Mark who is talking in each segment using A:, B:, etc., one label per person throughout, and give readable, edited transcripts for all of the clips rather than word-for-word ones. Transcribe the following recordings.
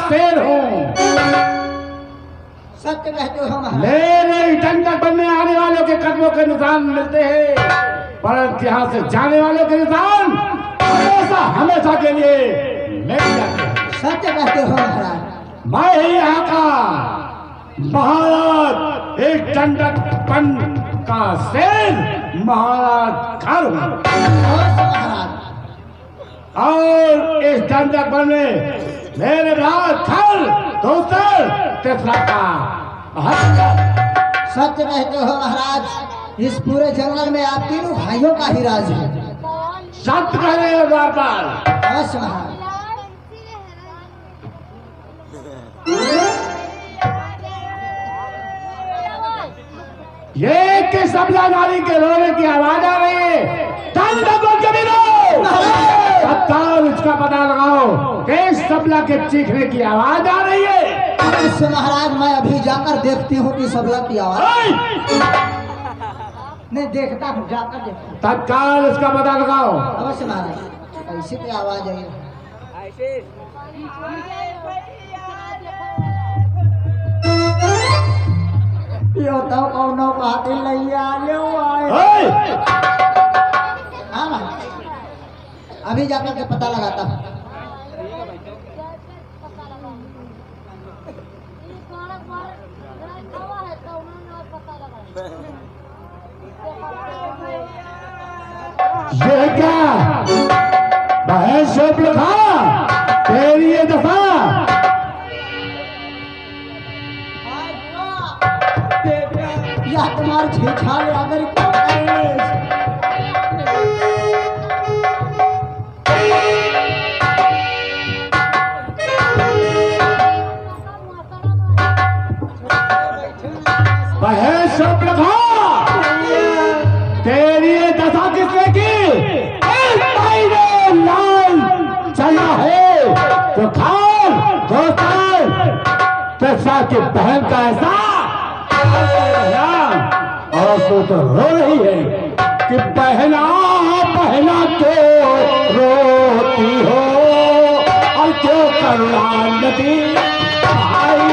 A: शेर हूँ।
B: सत्य कहते हो महाराज।
A: मेरे डंडक बनने आने वालों के कदमों के निशान मिलते हैं, परंतु यहाँ से जाने वालों के निशान हमेशा के लिए मिल जाते हैं।
B: सत्य कहते हो महाराज।
A: मैं ही यहाँ का महाराज, एक डंडक बन का शेर महाराज घर हूँ। और इस डंडक बन में मेरे राज घर दूसर तीसरा का
B: सत्य कहते हो महाराज। इस पूरे जंगल में आप तीनों भाइयों का ही राज है।
A: सत्य कह रहे हो बार बार।
B: बस महाराज।
A: ये कि सबला नारी के रोने की आवाज आ रही है। तत्काल उसका पता लगाओ कि सबला के चीखने की आवाज आ रही है।
B: इससे महाराज मैं अभी जाकर देखती हूँ कि सबला की आवाज। नहीं देखता हूँ, जाकर देखता हूँ।
A: तत्काल उसका पता लगाओ।
B: अवश्य महाराज। ऐसी की आवाज आई। यो तो कौनो पाती लैया ले आए। हाँ महाराज, अभी जाकर के पता लगाता हूँ।
A: ये क्या बहन शोभ लिखा तेरी ये दफा।
B: यह तुम्हारे छेछाले अगर
A: बहन शोभ लिखा तेरी ये दशा किसने की। लाल चला है तो खान दोस्तों पैसा की बहन का ऐसा। और तो रो रही है कि बहना बहना क्यों रोती हो और क्यों करुणा नदी आई।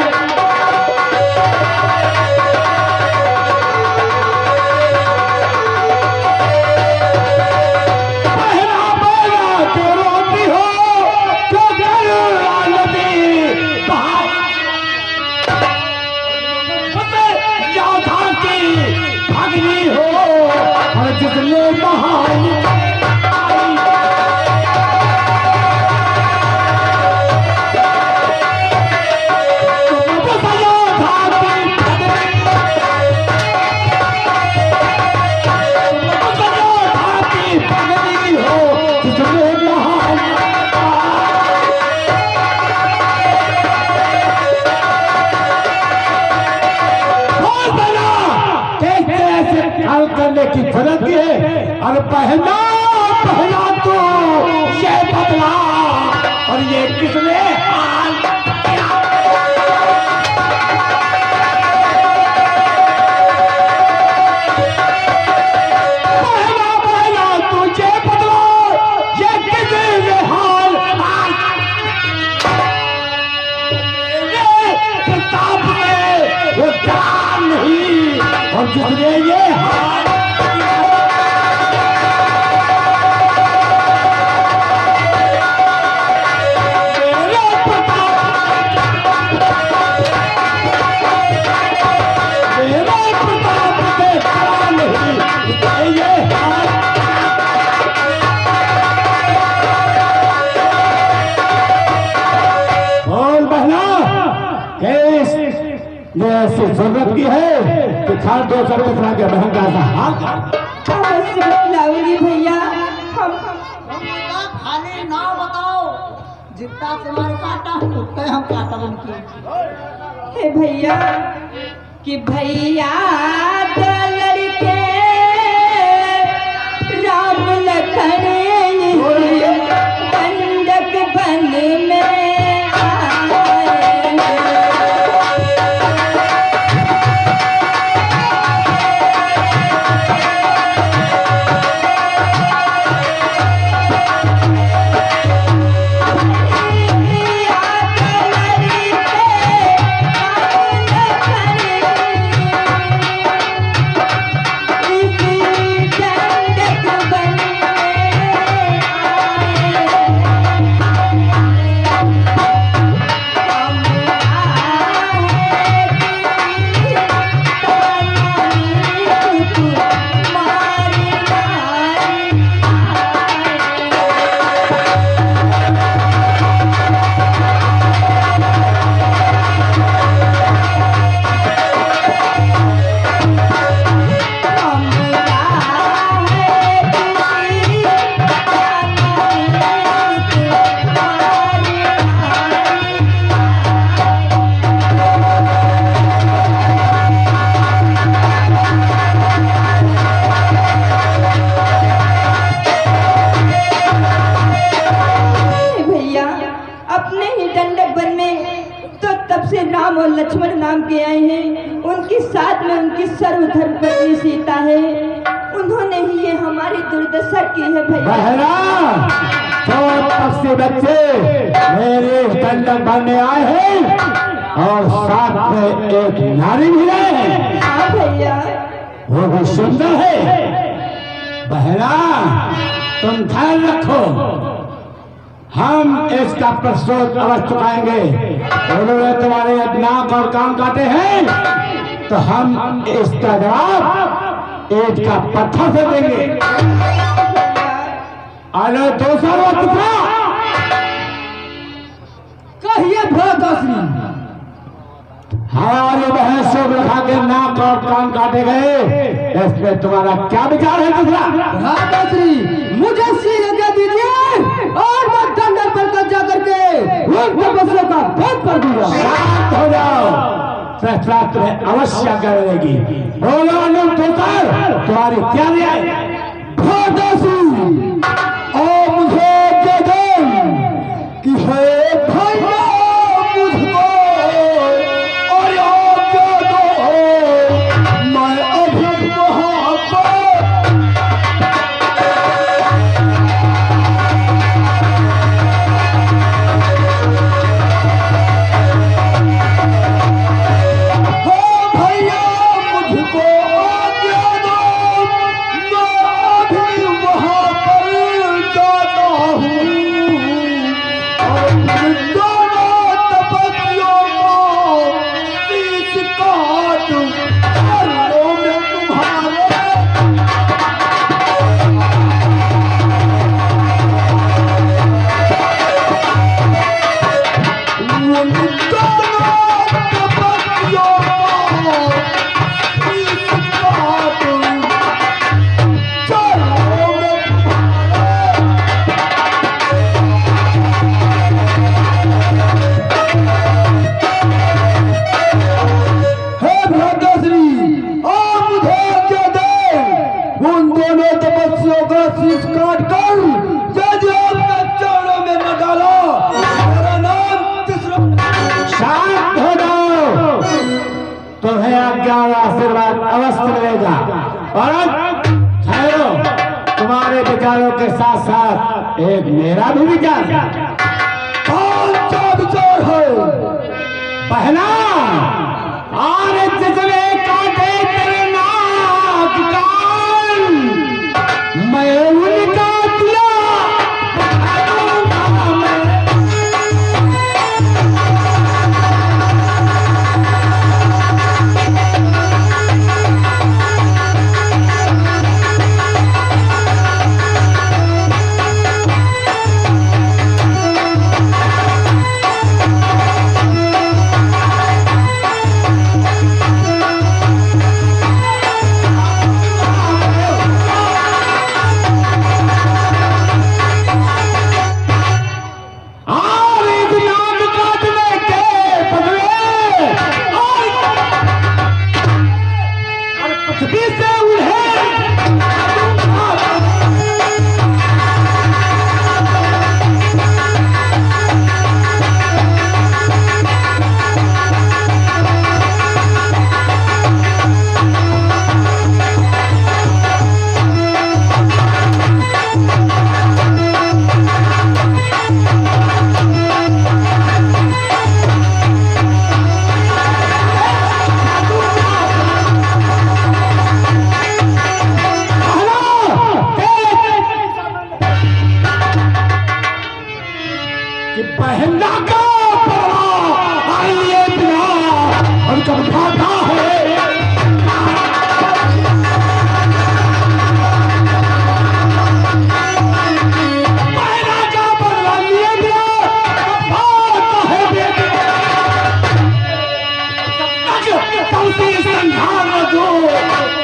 A: करने की जरूरत है और पहला पहला तो ये बदला और ये किसने पहला पहला तो ये बदला ये किसने हाल प्रताप में वो जान नहीं और जिसने ये हाल ऐसी जरूरत की है कि खान दो सर टकरा के बहन का ऐसा हाल
B: लाऊंगी भैया। हम खाली ना बताओ, जितना तुम्हारे काटा उतना हम काटा बनके।
C: हे भैया कि भैया तो लड़के राम लखन डंडक बन में
B: Yeah.
C: राम और लक्ष्मण नाम के आए हैं। उनके साथ में उनकी सर्वधर्म पत्नी सीता है। उन्होंने ही ये हमारी दुर्दशा की है भैया।
A: बहरा तो तब से बच्चे मेरे दंडक बनने आए हैं और साथ में एक नारी भी है।
C: हाँ भैया,
A: वो भी सुंदर है। बहरा तुम ध्यान रखो, हम इसका प्रतिशोध अवश्य चुकाएंगे। उन्होंने तुम्हारे नाक और कान काटे हैं तो हम इसका जवाब ईंट का पत्थर से देंगे। अरे दूसरा वक्त था
B: कहिए भरतश्री,
A: हमारी बहन से रखा के नाक और कान काटे गए, इसमें तुम्हारा क्या विचार है? दूसरा
B: भरतश्री मुझे सिर दे दीजिए और मैं दंडक पर कब्जा करके उन तपस्या का भेद कर दूंगा।
A: शांत हो जाओ, फैसला तुम्हें अवश्य करेगी। बोलो अनुप तोतर, तुम्हारी क्या न्याय?
B: भरतश्री और मुझे दे दो कि है भैया मुझको और आज्ञा दो, मैं अभी वहाँ पर
A: आशीर्वाद अवश्य मिलेगा। और ठहरो, तुम्हारे विचारों के साथ साथ एक मेरा भी विचार।
B: कौन सा विचार है?
A: पहला, और जिसने काटे तेरे नाक कान, मैं उनका दिया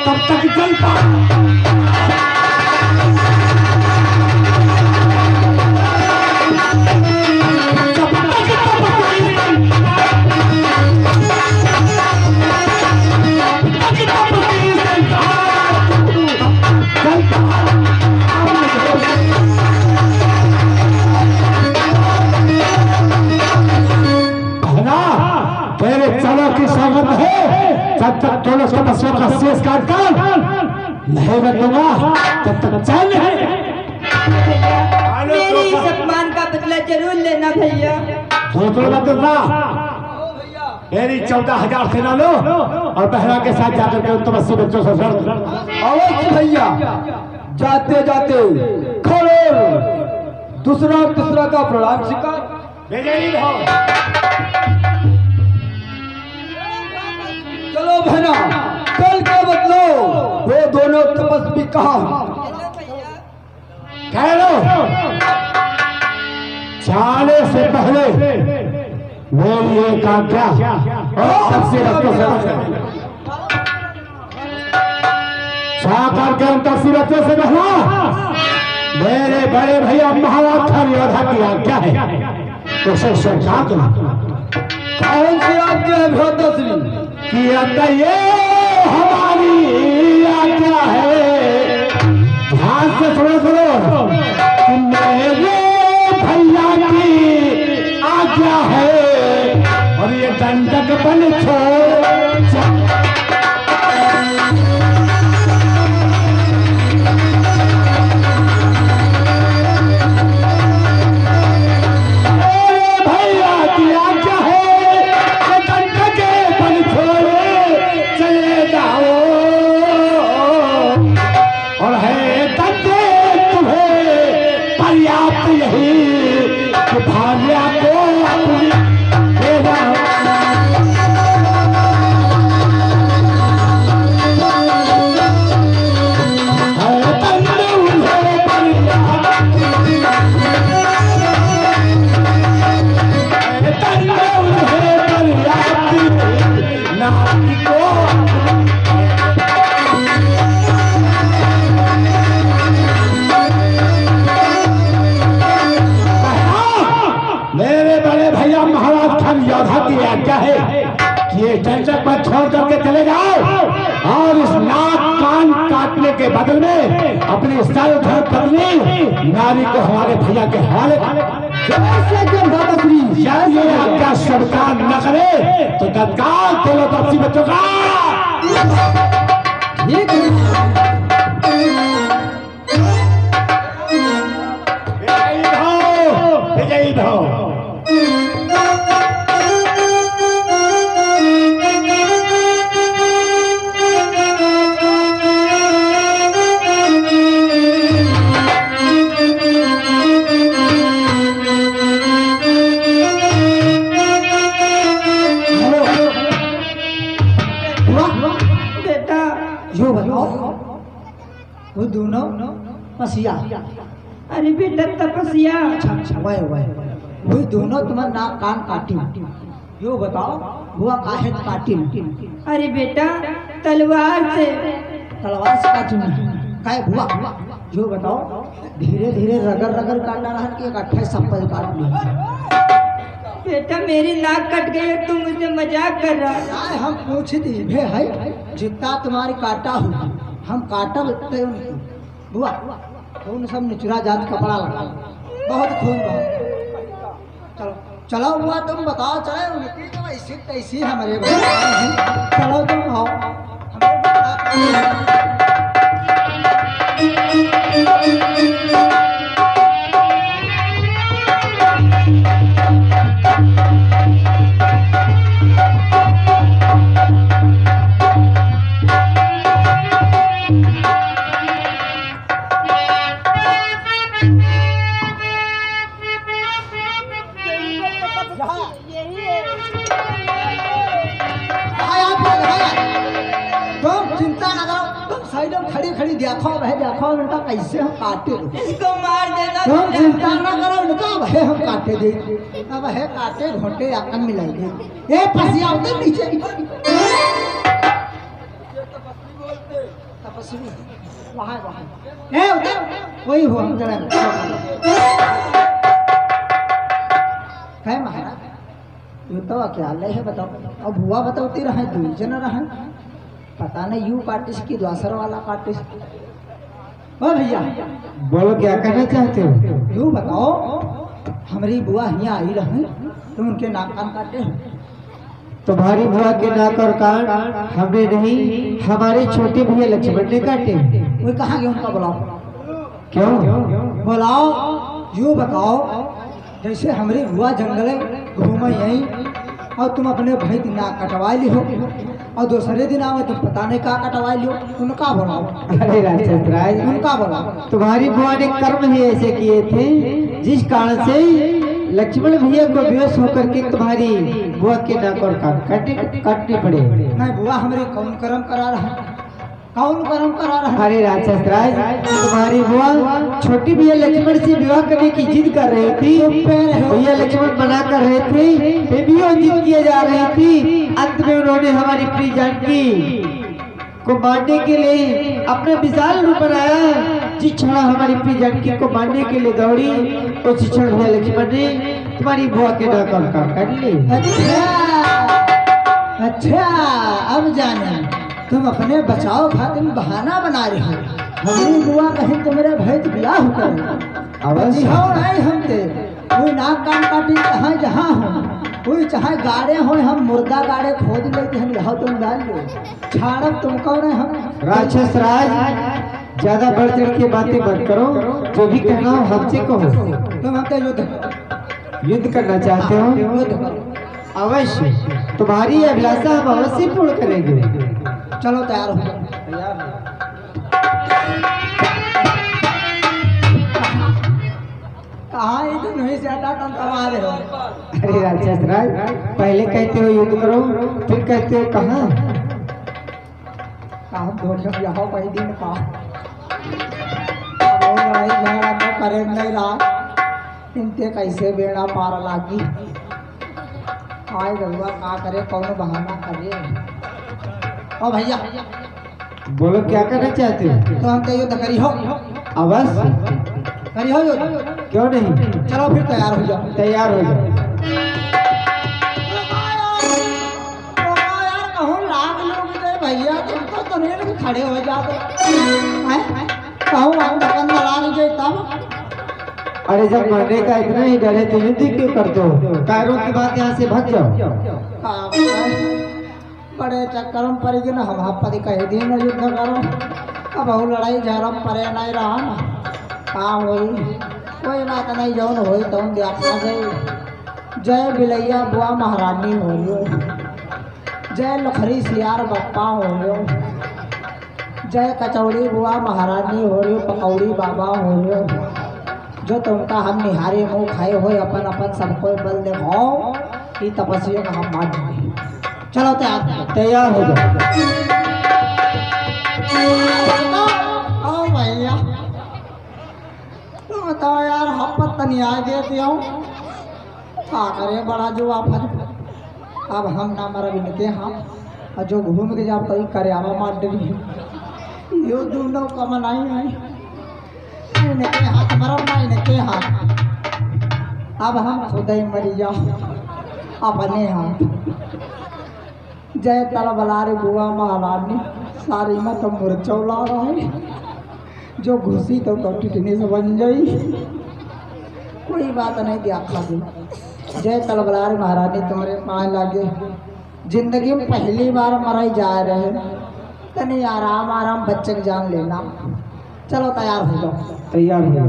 A: तब तक चलता का शेष काटकर नहीं रखूंगा तब तक चैन है।
C: मेरी इस अपमान का बदला जरूर लेना भैया।
A: दूसरों का तुलना मेरी 14,000 सेना लो और बहरा के साथ जाकर के उन तपस्वी बच्चों से शर्त
D: अवश्य भैया, जाते जाते खड़े दूसरा तीसरा का प्रणाम स्वीकार। चलो बहना, कल का बदलो वो दोनों तपस्वी कहाँ?
A: कह लो जाने से पहले मेरी एक आज्ञा और सबसे जाकर के उन तपस्वी बच्चों से कहना मेरे बड़े भैया महाराज योद्धा की आज्ञा है उसे स्वीकार करना।
D: कौन सी आज्ञा है भ्राताश्री?
A: कि अंदर ये हमारी आज्ञा है, ध्यान से सुनो सुनो, कि मेरे भैया की आज्ञा है और ये दंडक बन छोड़ छोड़ करके चले जाओ और इस नाक कान काटने के बदल में अपनी सर्व धर्म पत्नी नारी को हमारे भैया के हवाले ये आज्ञा स्वीकार न करे तो तत्काल दोनों तपस्वी बच्चों का विजयी भव।
B: वो दोनों पसिया।
C: अरे बेटा तपस्या।
B: अच्छा वही दोनों तुम्हारा नाक कान काटी। यो बताओ बुआ काहे काटी?
C: अरे बेटा तलवार से
B: काटी काहे बुआ? यो बताओ धीरे धीरे रगड़ रगड़ काटना रहा कि इकट्ठे सप्पल काट लिया।
C: बेटा मेरी नाक कट गई और तुम मुझे मजाक कर रहा है।
B: हम पूछती है जितना तुम्हारी काटा हो हम काटा लगते बुआ खून सब निचुरा जात कपड़ा लगा बहुत खून बहुत। चलो चलो बुआ तुम बताओ चले उनकी तो ऐसी तैसी हमारे चलो तुम आओ देखो बेटा कैसे हम काटे
C: इसको मार देना।
B: तुम चिंता न करो उनका वह हम काटे दे अब है काटे घोटे आकन मिलाएंगे। ए पसिया उधर नीचे तपस्वी वहां वहां ए उधर वही हो हम जरा है महाराज ये तो क्या ले है बताओ। अब हुआ बताओती रहे दो जन रहे पता नहीं यू काटिस की द्वासर वाला काटिस। ओ भैया
D: बोलो क्या करना चाहते हो?
B: यू बताओ हमारी बुआ यहाँ आई रहे तुम उनके नाक कान काटे हो?
E: तुम्हारी बुआ के नाक और कान हमने नहीं, हमारे छोटे भैया लक्ष्मण ने काटे।
B: वो कहाँ गए उनका बुलाओ?
E: क्यों?
B: बुलाओ, यूँ बताओ जैसे हमारी बुआ जंगल घूम यहीं और तुम अपने भाई की नाक कटवा ली हो और दूसरे दिन आओ तुम पता नहीं कहाँ कटवा लियो, उनका बुलाओ।
E: अरे राक्षस राज,
B: उनका बुलाओ।
E: तुम्हारी बुआ ने कर्म ही ऐसे किए थे जिस कारण से लक्ष्मण भैया को बेहोश होकर के तुम्हारी बुआ के नाक और कान काटने पड़े।
B: नहीं बुआ हमारे कौन कर्म करा रहा है, कौन कर्म करा रहा है?
E: अरे राक्षस राज, तुम्हारी बुआ छोटी भैया लक्ष्मण से विवाह करने की जिद कर रही थी। भैया लक्ष्मण मना कर रहे थे, फिर भी वो जिद किए जा रही थी। अंत में उन्होंने हमारी प्रिय जानकी को मारने के लिए अपना विशाल रूप बनाया। जिस क्षण हमारी प्रिय जानकी को मारने के लिए दौड़ी, उस क्षण भैया लक्ष्मण ने तुम्हारी बुआ के नाक और कान काट ली।
B: अच्छा, अब जाने तुम अपने बचाव खातिर बहाना बना रहे हो। हमारी बुआ कहीं तुम्हारे भाई तो ब्याह कर
E: अवश्य
B: हमते कोई नाक कान काटी कहाँ जहाँ हो, कोई चाहे गाड़े हो, हम मुर्दा गाड़े खोद लेते हम यहाँ तुम डाल लो छाड़ब तुम कौन है? हम
E: राक्षस राज, ज्यादा बढ़ चढ़ के बातें मत करो, जो भी कहना हो हमसे कहो।
B: तुम हमसे
E: युद्ध करना चाहते हो?
B: युद्ध करो।
E: अवश्य, तुम्हारी अभिलाषा हम अवश्य पूर्ण करेंगे।
B: चलो तैयार हो। कहाँ नहीं से आता तुम कमा रहे हो?
E: अरे राक्षस राज, पहले कहते हो युद्ध करो, फिर कहते हो कहाँ?
B: धोखे यहाँ कई दिन का लड़ाई झगड़ा तो करे नहीं रहा, इनते कैसे बेड़ा पार लागी। आए गरुआ का करे, कौन बहाना करे। ओ भैया
E: बोलो क्या करना चाहते हो?
B: तो हम तो युद्ध करी हो।
E: अवश्य
B: करी हो युद्ध,
E: क्यों नहीं?
B: चलो फिर तैयार हो जाओ।
E: तैयार हो जाओ।
B: यार कहूँ लाग लोग भैया तुम तो नहीं भी खड़े हो जाते कहूँ हम ढक्कन लाग जाए तब।
E: अरे जब मरने का इतना ही डर है तो युद्ध क्यों करते हो? कायरों की बात यहाँ से भाग जाओ।
B: बड़े चक्कर में पड़ गए ना, हम पति कह दिए ना युद्ध करो। अब बहु लड़ाई झगड़ा परे नहीं रहा ना, काम हुई कोई बात नहीं, जौन हुई तो देखना गई। जय बिलैया बुआ महारानी हो लो, जय लखरी सियार बप्पा हो लो, जय कचौड़ी बुआ महारानी हो लो, पकौड़ी बाबा हो लो। जो तुमका हम निहारे मुँह खाए हो, अपन अपन सबको बल देखो कि तपस्या का हम बात देंगे। चलो
E: तैयार हो जाओ।
B: ओ भैया तुम बताओ यार, हम पत्ता नहीं आ देते हो क्या करे, बड़ा जो आप अब हम ना मर इनके हम और जो घूम के जाओ कहीं करे आवा मार डरी यो दोनों का मनाई है इनके हाथ मरम ना इनके हाथ। अब हम खुद ही मरी जाओ अपने हाथ। जय तलबलारे बुआ महारानी, सारी मत मुरचौला रहे, जो घुसी तो टिटनी से बन जाई। कोई बात नहीं दिया खा दी। जय तलबलारे महारानी तुम्हारे पाए लागे, जिंदगी में पहली बार मराई जा रहे, तनी आराम आराम बच्चे की जान लेना। चलो तैयार हो जाओ।
E: तैयार हो जाओ।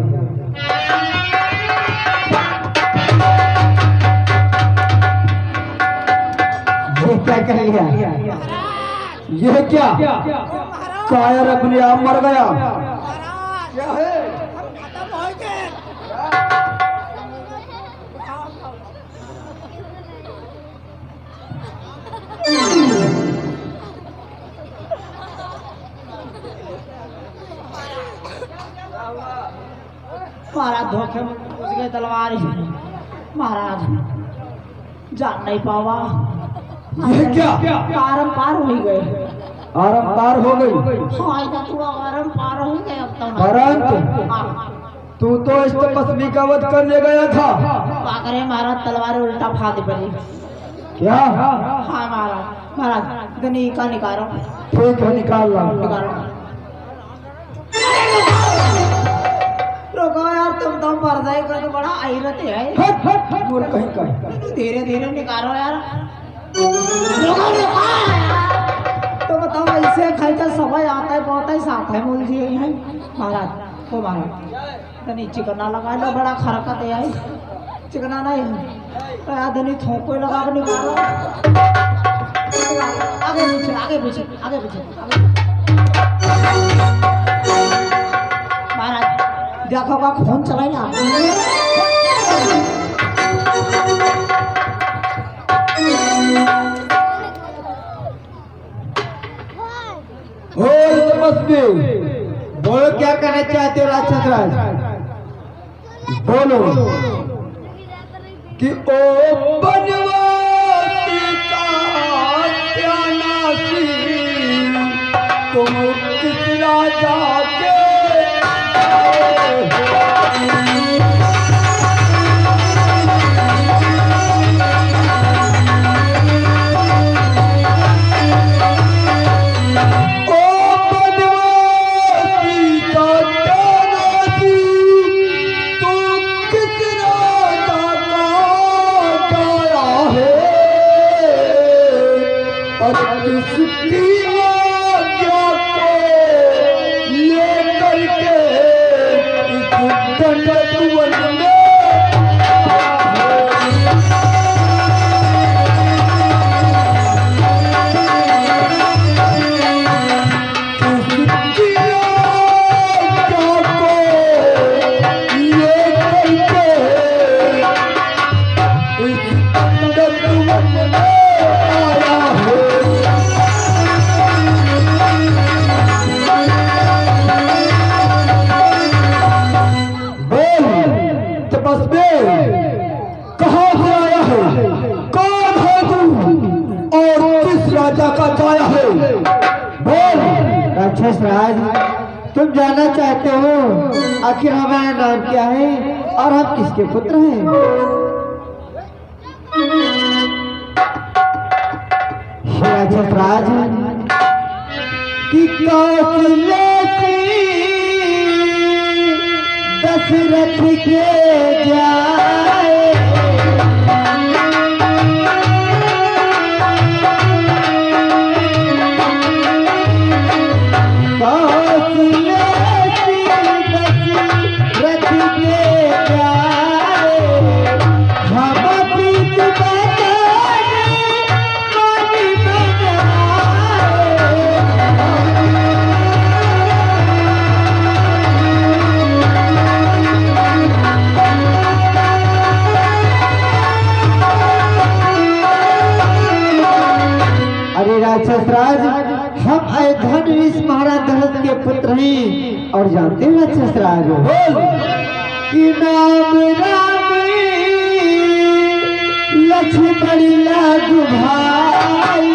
E: ये क्या कर लिया?
D: ये क्या कायर अपने आप मर गया? क्या है?
B: महाराज धोखे में घुस गए तलवार ही, महाराज जान नहीं पावा।
D: ये क्या?
B: आरम पार हो गए।
D: आरम पार हो गई?
B: हाँ तू आरम पार हो गए अब तो।
D: परंतु तू तो इस तपस्वी का वध करने गया था।
B: क्या करे महाराज, तलवार उल्टा फाड़ पड़ी।
D: क्या?
B: हाँ महाराज, महाराज गनी का निकालो।
D: ठीक है निकाल ला।
B: रुको यार, तुम तो पर्दा कर तो बड़ा आयरत है।
D: मोर कहीं का
B: धीरे धीरे निकालो यार। तो बताओ ऐसे खर्चा समय आता है बहुत है साथ है बोल दिए हैं महाराज को महाराज धनी चिकना लगा लो बड़ा खरकत है आई चिकना नहीं है तो यार धनी थोको लगा के निकालो आगे पीछे आगे पीछे आगे पीछे महाराज देखो का फोन चलाई ना
D: ओ तपस्वी,
E: बोलो क्या कहना चाहते हो राक्षस राज?
D: बोलो कि ओ बनवासी कात्यानासी, तुम किस राजा के
E: राक्षस राज, तुम जानना चाहते हो आखिर हमारा नाम क्या है और हम किसके पुत्र हैं? राक्षस राज कि कौशल्या दशरथ के जाए राक्षस राज, हम धनुष महाराज दशरथ के पुत्र हैं और जानते हैं राक्षस राज कि नाम राम लक्ष्मण लागू भाई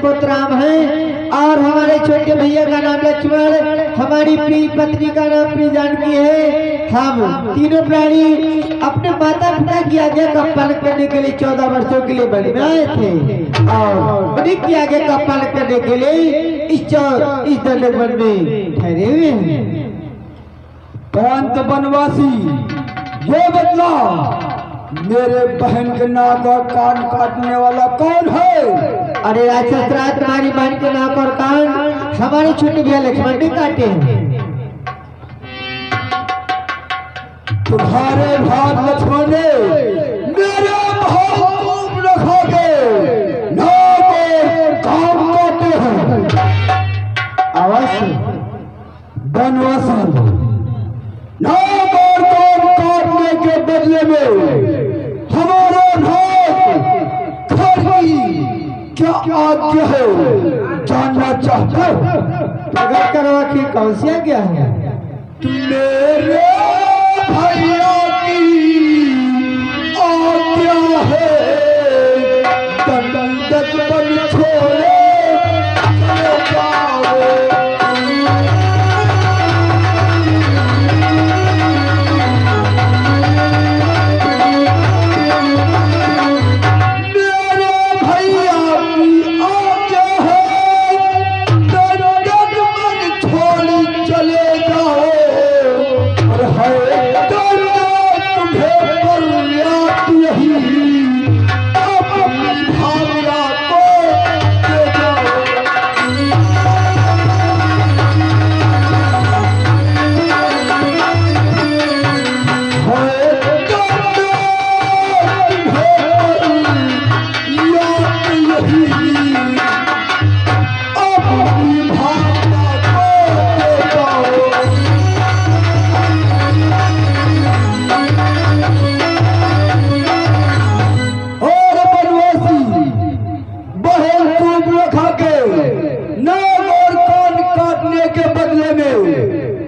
E: पुत्र राम हैं और हमारे छोटे भैया का नाम लक्ष्मण, हमारी प्रिय पत्नी का नाम प्रिय जानकी है। हम तीनों प्राणी अपने माता पिता की आज्ञा का पालन करने के लिए 14 वर्षों के लिए वन में आए थे और उन्हीं की आज्ञा का पालन करने के लिए इस दंडक वन में ठहरे हुए हैं।
D: प्रांत वनवासी, ये बतला मेरे बहन के नाक और कान काटने वाला कौन है?
E: अरे राक्षस राज, तुम्हारी बहन के नाक और कान हमारे छोटे भैया लक्ष्मण ने काटे हैं।
D: तुम्हारे भाई लक्ष्मण ने मेरे बहुत रखोगे नाक और कान काटे हैं।
E: अवश्य
D: वनवासी, नाक और कान काटने के बदले में हमारा नाक क्या आज्ञा है जानना चाहते हो?
E: प्रकट करो कि कौन सी आज्ञा है?
D: मेरे भैया की आज्ञा है, दंडक बन छोड़े चले जाओ।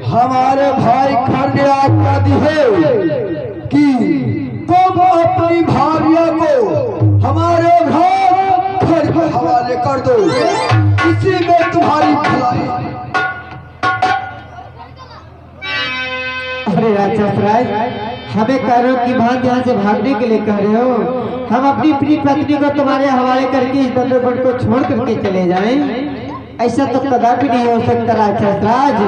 D: हमारे भाई खान ने आज्ञा दी है कि तुम अपनी भार्या को हमारे घर के हवाले कर दो, इसी में तुम्हारी भलाई।
E: अरे राक्षस राज, हमें कह रहे हो कि भाग यहाँ से भागने के लिए कह रहे हो? हम अपनी प्रिय पत्नी को तुम्हारे हवाले करके इस दंडोबट को छोड़ करके चले जाएं? ऐसा तो कदापि नहीं हो सकता राक्षस राज।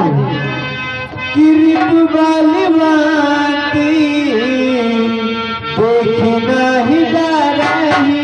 E: किरीट बालवाती देखना ही जा रही,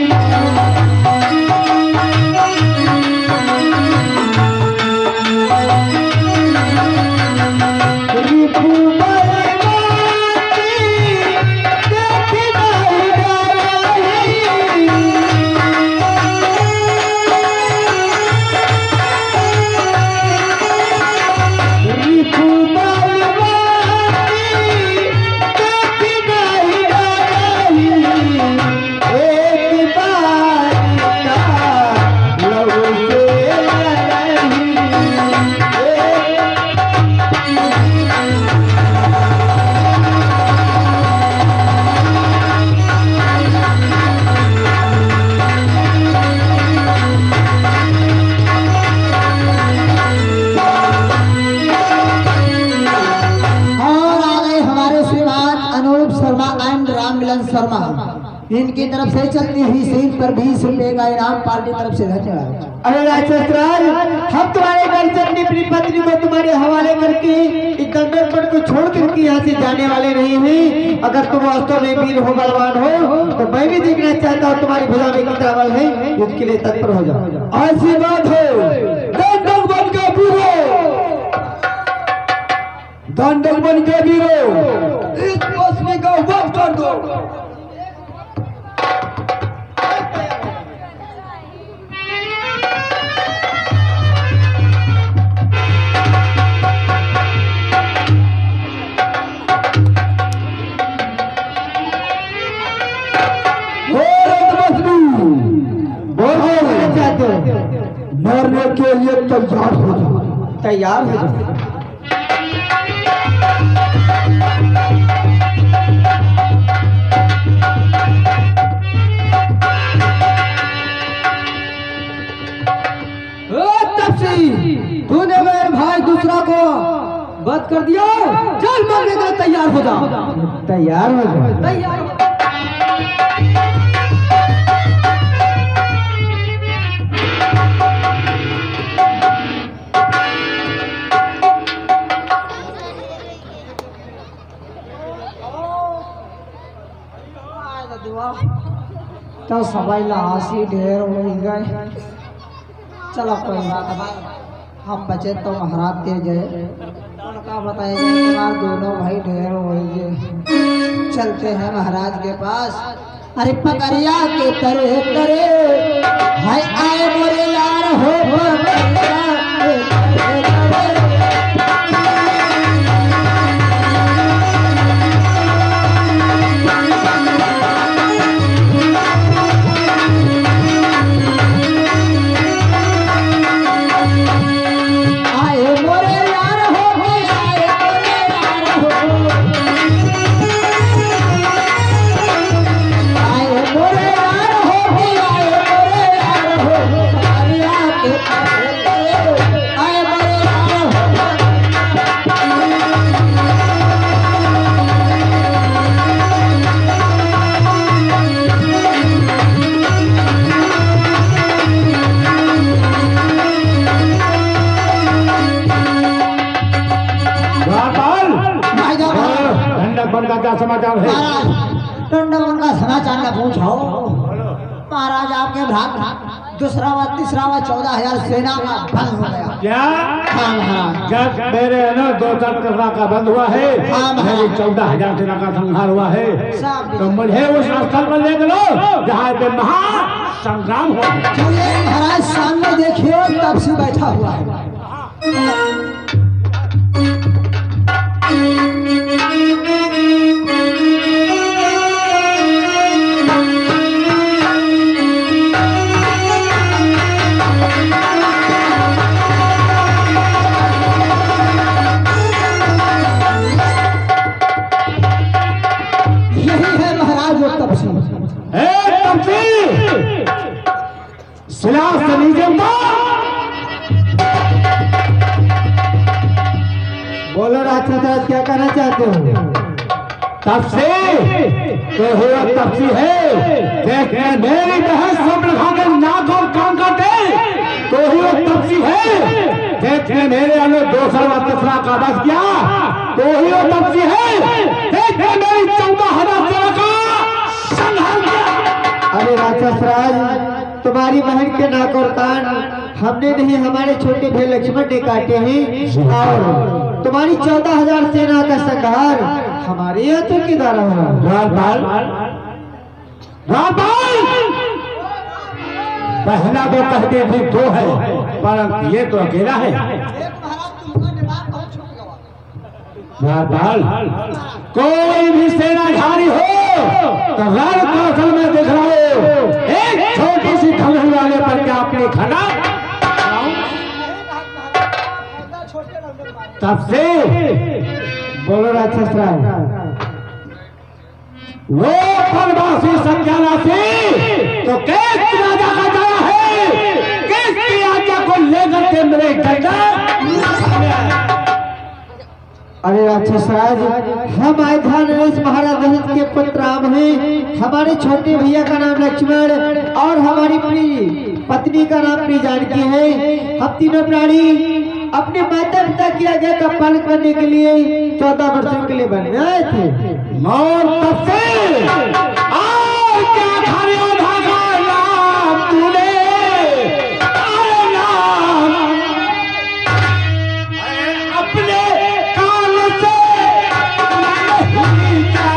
B: शर्मा, इनकी तरफ से चलती हुई सीट पर 20 रुपए का इनाम पार्टी तरफ से धन्यवाद।
E: अरे राक्षस राज, हम तुम्हारे घर से अपनी प्रिय पत्नी को तुम्हारे हवाले करके इस दंडोबट को छोड़ करके यहाँ से जाने वाले नहीं हुए। अगर तुम वास्तव में वीर हो, बलवान हो, तो मैं भी देखना चाहता हूँ तुम्हारी भुजा में कितना बल है, युद्ध के लिए तत्पर हो जाओ।
D: ऐसी बात है, दंडक बन के वीरो, दंडक बन के वीरो, इस पश्चिमी का वध कर दो। मरने के लिए तैयार हो जाओ,
E: तैयार हो जाओ।
B: तूने मेरे भाई दूसरा को वध कर दिया, चल मरने के लिए तैयार हो जा।
E: तैयार हो जाओ,
B: तैयार तो सबाई लाशी ढेर हो गए। चलो कोई बात नहीं, हम बचे तो महाराज दे गए, उनका बताएगा तुम्हारे दोनों भाई ढेर हो गए। चलते हैं महाराज के पास। अरे पकड़िया के तरे तरे हाय आए मोरे लार हो पकड़िया के तरे तरे। आए मोरे लार हो आए मोरे
A: टंडन का क्या समाचार है?
B: महाराज टंडन का समाचार न पूछो। महाराज आपके भ्रात दूसरा व तीसरा व 14,000 सेना का बंद हो गया।
A: क्या?
B: हाँ महाराज।
A: जब मेरे है ना 2-4 टकरा का बंद हुआ है,
B: हाँ,
A: मेरी 14,000 सेना का संहार हुआ है,
B: सब
A: तो मुझे उस स्थल पर ले चलो जहाँ पे महा संग्राम हो।
B: चलिए महाराज सामने देखिए तब से बैठा हुआ है। यही है महाराज वो तपसी।
A: शिला से नीचे
E: बोलो राक्षस क्या कहना चाहते हो?
A: तब से तो हुआ तपसी है, देखने मेरी बहन स्वप्न खाकर नाक और कान काटे तो हुआ तपसी है, देखने मेरे अंदर 200 तीसरा का बस गया तो हुआ तपसी है, देखने मेरी 14,000 सेना का संहार किया।
E: अरे राक्षस राज, तुम्हारी बहन के नाक और कान हमने नहीं, हमारे छोटे भाई लक्ष्मण ने काटे हैं, और तुम्हारी 14,000 सेना का संहार हमारे यहाँ तो किधर हुआ?
A: बहना तो कहते भी 2 है, परंतु ये तो अकेला है। कोई भी सेनाधारी हो तो रण कौशल में दिख रहा हो, एक छोटी सी खलहू वाले पर क्या अपनी खड़ा तब से
E: बोलो राक्षस राज।
A: वो फलवासी सत्यानाशी तो कैस राजा का जाया है, कैस की आज्ञा को लेकर के मेरे गंगा।
E: अरे राक्षस राज, हम आयुधान नरेश महाराज दशरथ के पुत्र राम हैं, हमारे छोटे भैया का नाम लक्ष्मण और हमारी प्रिय पत्नी का नाम प्रिय जानकी है। हम तीनों प्राणी अपने माता पिता की आज्ञा का पालन करने के लिए 14 वर्षों के लिए बने आए थे।
A: मौत तब से और क्या खाने भागा नाम तूने, अरे नाम अपने कान से नहीं जा।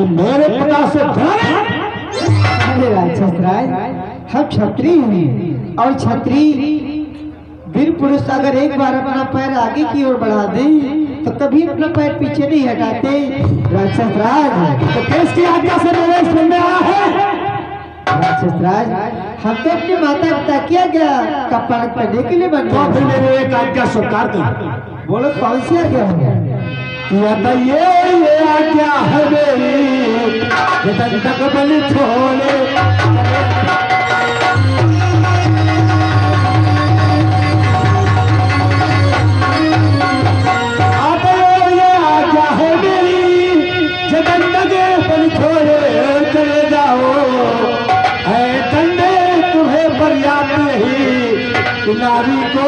A: मेरे पिता से
E: अरे राक्षस राज, हम क्षत्रिय हैं और क्षत्रिय वीर पुरुष अगर एक बार अपना पैर आगे की ओर बढ़ा दे तो कभी अपना पैर पीछे नहीं हटाते। राक्षस राज,
A: तो किसकी आज्ञा से प्रवेश करने आया है?
E: राक्षस राक्षसराज, हम तो अपने माता पिता किया गया कपड़ा पहनने के लिए बन
A: तो फिर
E: गए।
A: मेरे एक आज्ञा स्वीकार कर।
E: बोलो कौन सी आज्ञा है?
A: या तो ये आज्ञा है मेरी कि तन तक बलि छोड़े। नारी को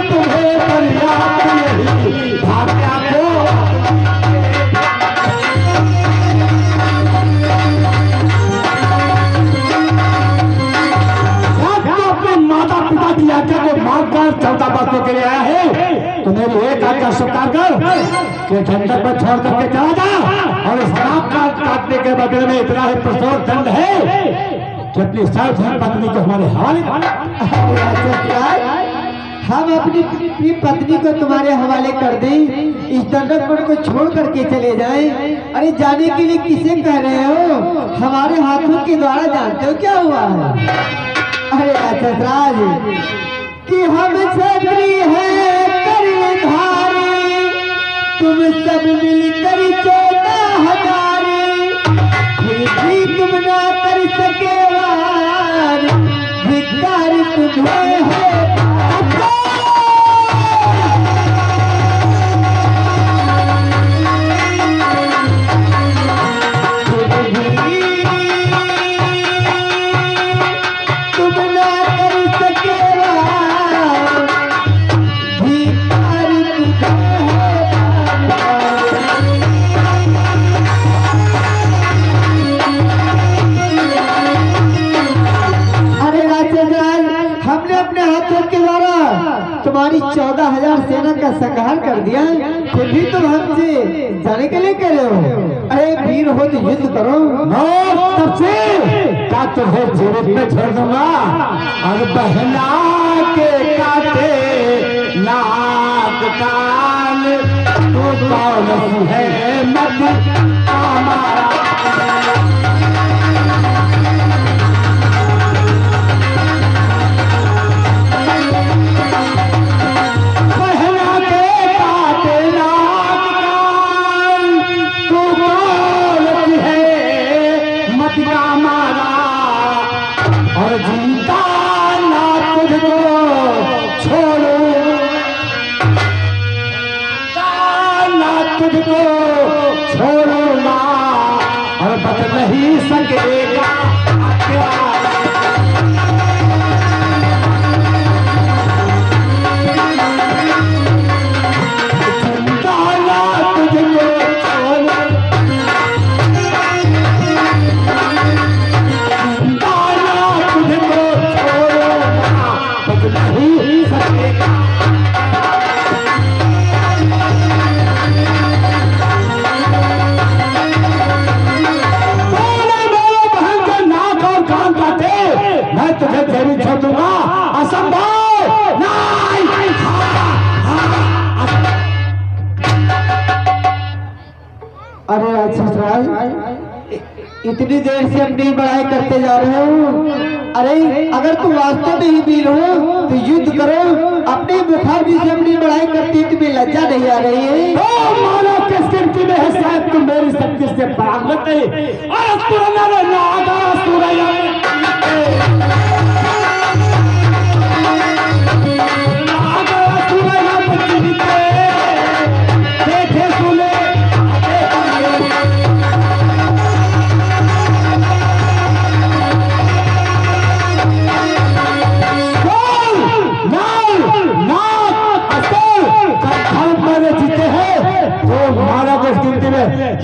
A: तुम्हें पर्याप्त यही भाग्या को की आज्ञा को मानकर 14 वर्षों के लिए आया है, तो मेरी एक आज्ञा स्वीकार कर कि झंडक पर छोड़ करके चला जा। और इस सांप का काटने के बदले में इतना ही प्रसोर दंड है कि अपनी सर्वधर्म पत्नी को हमारे हवाले।
E: हम अपनी प्रिय पत्नी को तुम्हारे हवाले कर दें, इस दंडक को छोड़ करके चले जाएं। अरे जाने के लिए किसे कह रहे हो? हमारे हाथों के द्वारा जानते हो क्या हुआ है? अरे राक्षसराज कि हम क्षत्रिय हैं करधारी, तुम सब मिलकर 14,000, फिर भी तुम ना कर सके वार, धिक्कार तुम्हें है। तुम्हारी 14,000 सेना का संहार कर दिया, फिर भी तुम हमसे जाने के लिए कह रहे हो? अरे वीर हो तो युद्ध करो।
A: तब से क्या तुम्हें जीवित में छोड़ दूंगा? और बहना के काटे नाक कान तो कौन है मत हमारा। तुझको छोड़ूंगा और बच नहीं सकेगा
E: इतनी देर से अपनी बड़ाई करते जा रहे हो। अरे अगर तुम वास्तव में ही वीर हो तो युद्ध करो। अपने मुखाग्नि से अपनी बड़ाई करती तुम्हें लज्जा नहीं आ रही है?
A: तो मानो किस गिनती में है शायद तुम मेरी शक्ति से परागत नहीं।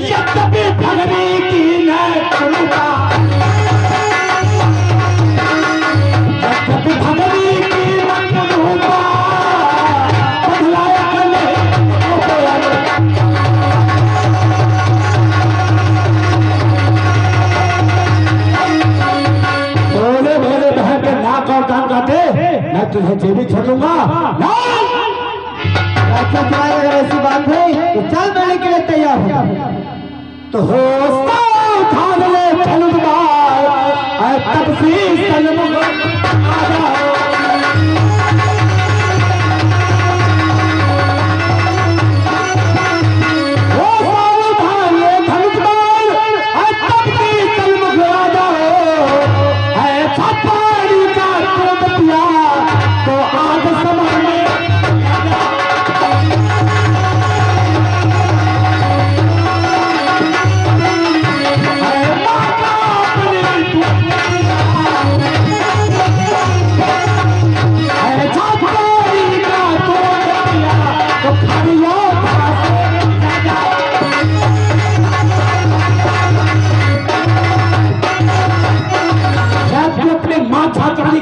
A: यद्यपि भगनी की न करूँगा तुझे जेबी छोड़ूंगा।
E: अच्छा तुम्हारी अगर ऐसी बात है तो चल मिलने के लिए तैयार हो।
A: तो होस्ता उठा ले चलूंगार तब से सलम आजा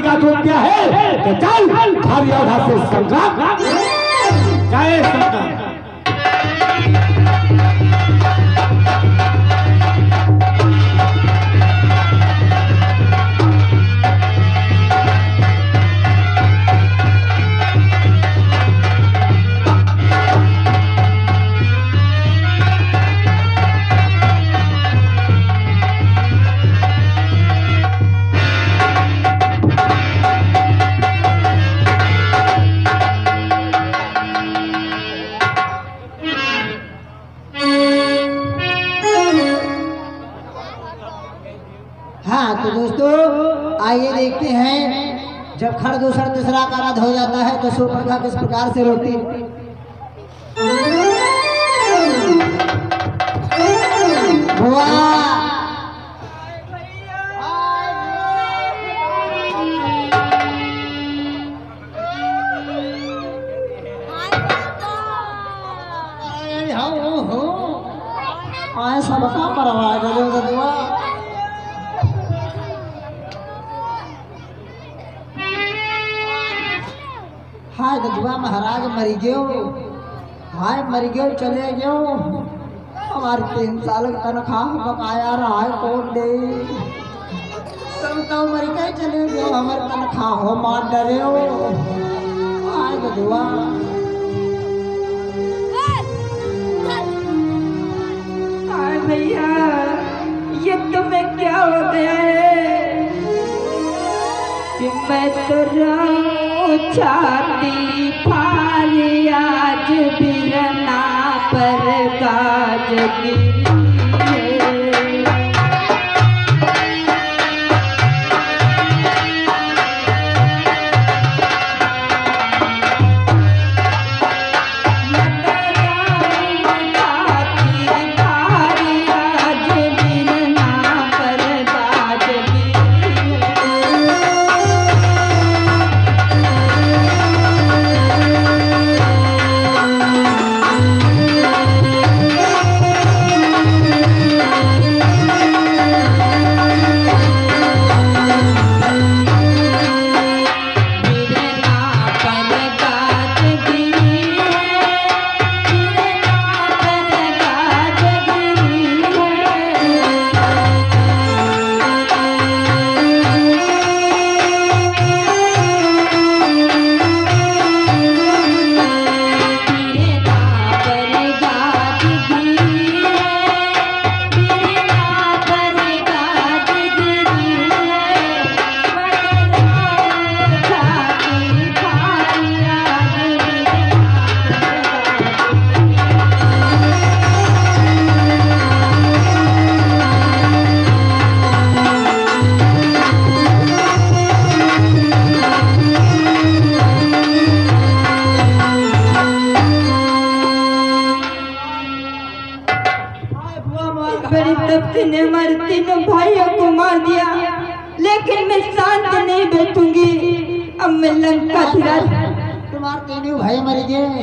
A: का जो क्या है तो चल हर योद्धा से संग्राम जय संग्राम।
B: तो दोस्तों आइए देखते हैं जब खड़ दूसरा तीसरा का राध हो जाता है तो सुप्रखा किस प्रकार से रोती सबका परवाह हाय गजवा महाराज मरी गयो हाय मरी गयो चले गयो हमारी 3 साल की तनख्वाह बकाया रहा है कौन दे तुम तो मरी गए चले गयो हमारी तनख्वाह हो मार डरे हो हाय गजवा
C: हाय भैया ये तुम्हें क्या हो गया है कि मैं तो छाती फारी आज बिरना पर गाज गिरी ने हमारे तीनों भाइयों को मार दिया लेकिन मैं शांत नहीं बैठूंगी। अब मैं लंका
B: तुम्हारे तीनों भाई मर गए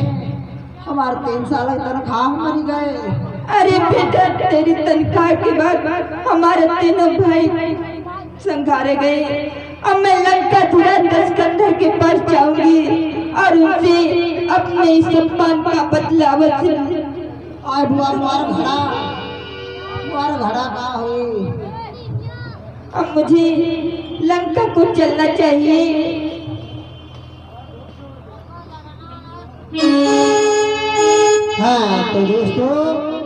B: हमारे 3 साल की तनख्वाह मर गए।
C: अरे बेटा तेरी तनख्वाह के बाद हमारे तीनों भाई संघारे गए। अब मैं लंका दशकंधर के पास जाऊंगी और उनसे अपने इस सम्मान का बदला वसूल
B: घड़ा का हुई।
C: अब मुझे लंका को चलना चाहिए।
B: हाँ तो दोस्तों